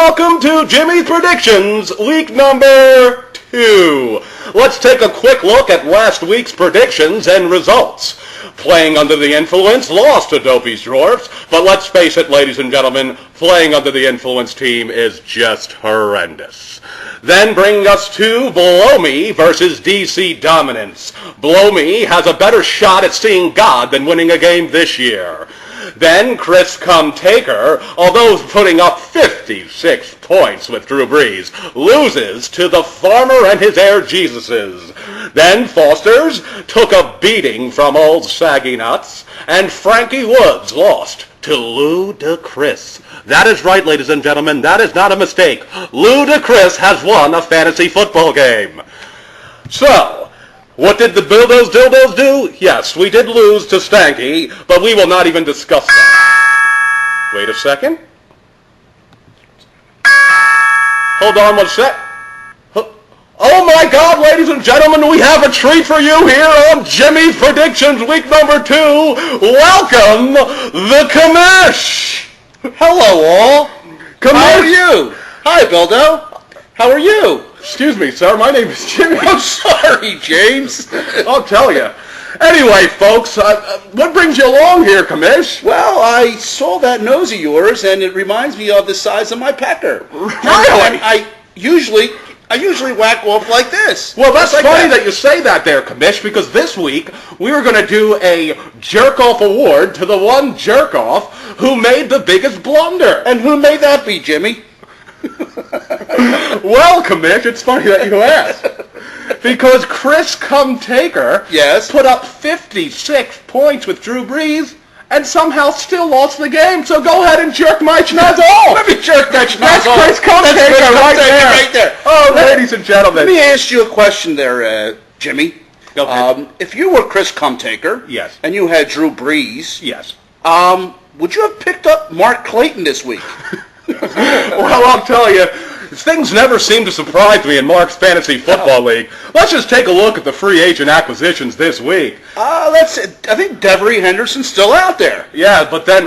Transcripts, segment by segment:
welcome to Jimmy's Predictions, week number 2. Let's take a quick look at last week's predictions and results. Playing Under the Influence lost to Dopey's Dwarfs, but let's face it, ladies and gentlemen, Playing Under the Influence team is just horrendous. Then bring us to Below Me versus DC Dominance. Below Me has a better shot at seeing God than winning a game this year. Then Chris Come Taker, although putting up 56 points with Drew Brees, loses to the Farmer and his Air Jesuses. Then Foster's took a beating from old Saggy Nuts, and Frankie Woods lost to Ludacris. That is right, ladies and gentlemen, that is not a mistake. Ludacris has won a fantasy football game. So, what did the Bildos Dildos do? Yes, we did lose to Stanky, but we will not even discuss that. Wait a second. Hold on one sec. Oh my God, ladies and gentlemen, we have a treat for you here on Jimmy's Predictions week number 2. Welcome, the Commish. Hello all. Commish. How are you? Hi, Bildo. How are you? Excuse me, sir. My name is Jimmy. I'm sorry, James. I'll tell you. Anyway, folks, what brings you along here, Commish? Well, I saw that nose of yours, and it reminds me of the size of my pecker. Really? And I usually whack off like this. Well, that's like funny that you say that there, Commish, because this week we were going to do a jerk-off award to the one jerk-off who made the biggest blunder. And who may that be, Jimmy? Well, Commish, it's funny that you ask. Because Chris Come Taker put up 56 points with Drew Brees and somehow still lost the game. So go ahead and jerk my schnoz off. Let me jerk that schnoz That's off. Chris Come Taker right there. Oh, ladies and gentlemen. Let me ask you a question there, Jimmy. Go ahead. If you were Chris Come Taker, yes, and you had Drew Brees, yes, would you have picked up Mark Clayton this week? Well, I'll tell you, things never seem to surprise me in Mark's Fantasy Football League. Let's just take a look at the free agent acquisitions this week. I think Devery Henderson's still out there. Yeah, but then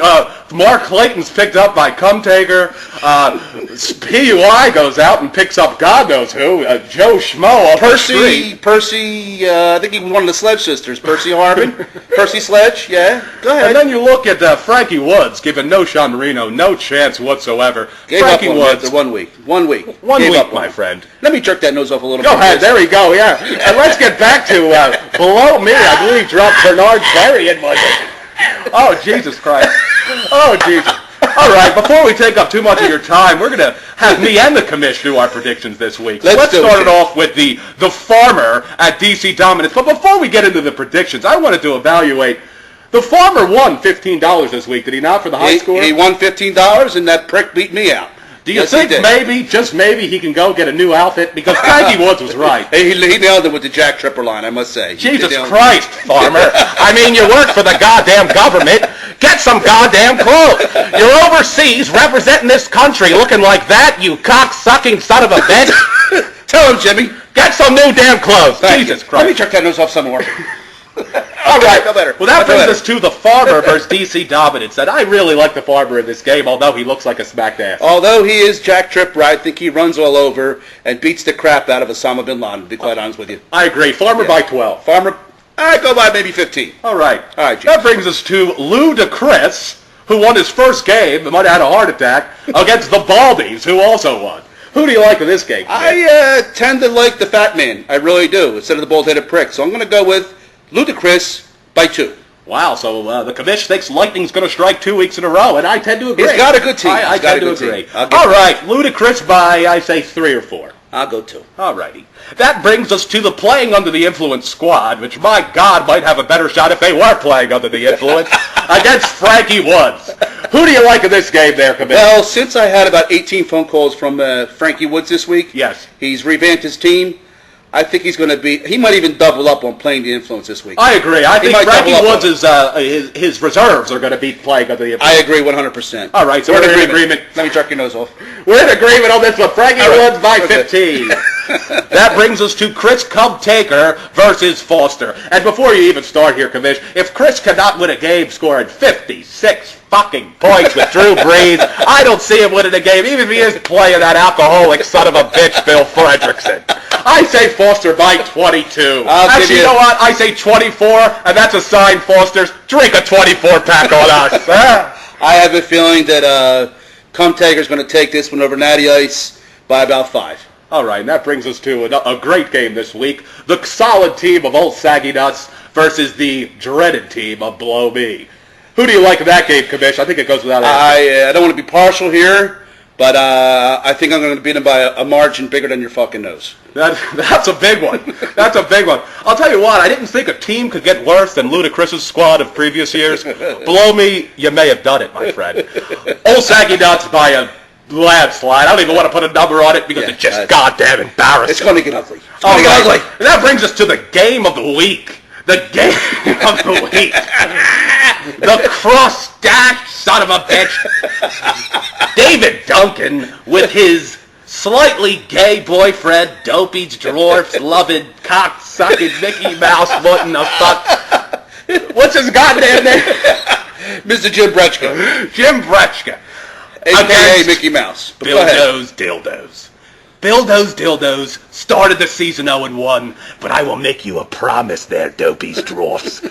Mark Clayton's picked up by Come Taker. PUI goes out and picks up God knows who, Joe Schmo up the street. Percy, I think he was one of the Sledge sisters. Percy Harvin, Percy Sledge, yeah. Go ahead. And then you look at Frankie Woods, giving No Sean Marino no chance whatsoever. Gave Frankie up Woods. After 1 week. 1 week. One Gave week, up my friend. Let me jerk that nose off a little bit. Go ahead. There we go, yeah. And let's get back to Below Me. I believe dropped Bernard Berry in one. Oh, Jesus Christ. Oh, Jesus. All right, before we take up too much of your time, we're going to have me and the Commish do our predictions this week. So let's start it off with the Farmer at DC Dominance. But before we get into the predictions, I wanted to evaluate. The Farmer won $15 this week, did he not, for the high score? He won $15, and that prick beat me out. Do you think maybe, just maybe, he can go get a new outfit? Because Frankie Woods was right. He nailed it with the Jack Tripper line, I must say. Jesus Christ, Farmer. I mean, you work for the goddamn government. Get some goddamn clothes. You're overseas representing this country looking like that, you cock-sucking son of a bitch. Tell him, Jimmy. Get some new damn clothes. Jesus Christ. Let me check that nose off some more. All right. No better. Well, that brings us to the Farmer versus DC Dominance. And I really like the Farmer in this game, although he looks like a smacked ass. Although he is Jack Tripper, I think he runs all over and beats the crap out of Osama bin Laden, to be quite honest with you. I agree. Farmer by 12. Farmer, I go by maybe 15. All right. All right, Jim. That brings us to Ludacris, who won his first game, might have had a heart attack, against the Baldies, who also won. Who do you like in this game? I tend to like the fat man. I really do, instead of the bald-headed prick. So I'm going to go with Ludacris by 2. Wow, so the Commish thinks Lightning's going to strike 2 weeks in a row, and I tend to agree. He's got a good team. I tend to agree. All right, Ludacris by, I say, 3 or 4. I'll go 2. All righty. That brings us to the Playing Under the Influence squad, which, my God, might have a better shot if they were playing under the influence, against Frankie Woods. Who do you like in this game there, Commish? Well, since I had about 18 phone calls from Frankie Woods this week, yes, he's revamped his team. I think he's going to be. He might even double up on playing the influence this week. I agree. I think might Frankie double up Woods' his reserves are going to be playing under the influence. I agree 100%. All right, so we're in agreement. Let me jerk your nose off. We're in agreement on this one. Frankie right. Woods by Okay. 15. That brings us to Chris Cub Taker versus Foster. And before you even start here, Commish, if Chris cannot win a game scoring 56 fucking points with Drew Brees, I don't see him winning a game, even if he is playing that alcoholic son of a bitch, Bill Fredrickson. I say Foster by 22. Actually, you know what? I say 24, and that's a sign, Foster's. Drink a 24-pack on us. I have a feeling that Cum Taker's going to take this one over Natty Ice by about 5. All right, and that brings us to a great game this week. The solid team of Old Saggy Nuts versus the dreaded team of Blow Me. Who do you like in that game, Commish? I think it goes without asking. I don't want to be partial here, but I think I'm going to beat him by a margin bigger than your fucking nose. That's a big one. That's a big one. I'll tell you what, I didn't think a team could get worse than Ludacris's squad of previous years. Blow Me, you may have done it, my friend. Old Saggy Nuts by a landslide. I don't even want to put a number on it because it's just goddamn embarrassing. It's going to get ugly. It's Oh, going to get ugly. and that brings us to the game of the week. The game of the week. The cross-stash son of a bitch. David Duncan with his slightly gay boyfriend, Dopey's dwarfs, loving, cock-sucking Mickey Mouse wanting a fuck. What's his goddamn name? Mr. Jim Brechka, Jim Brechka. a.k.a. Against Mickey Mouse. But go ahead. Dildos. Dildos started the season 0-1, but I will make you a promise there, Dopey's dwarfs.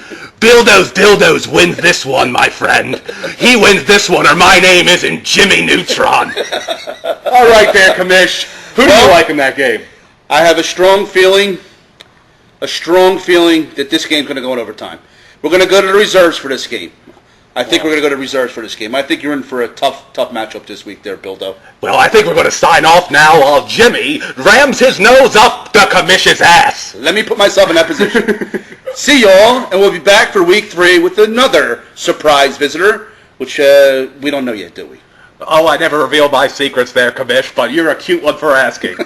Dildos wins this one, my friend. He wins this one, or my name isn't Jimmy Neutron. All right there, Commish. Who do you like in that game? I have a strong feeling that this game's going to go in overtime. We're going to go to the reserves for this game. I think we're going to go to reserves for this game. I think you're in for a tough matchup this week there, Bildo. Well, I think we're going to sign off now while Jimmy rams his nose up the Commish's ass. Let me put myself in that position. See y'all, and we'll be back for week 3 with another surprise visitor, which we don't know yet, do we? Oh, I never revealed my secrets there, Commish, but you're a cute one for asking.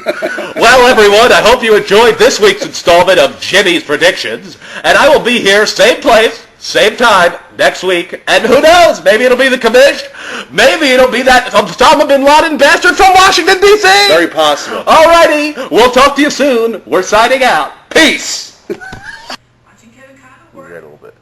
Well, everyone, I hope you enjoyed this week's installment of Jimmy's Predictions, and I will be here, same place, same time, next week, and who knows, maybe it'll be the Commish, maybe it'll be that Osama Bin Laden bastard from Washington, D.C. Very possible. Alrighty, we'll talk to you soon. We're signing out. Peace! Watching Kevin Conner work. A little bit.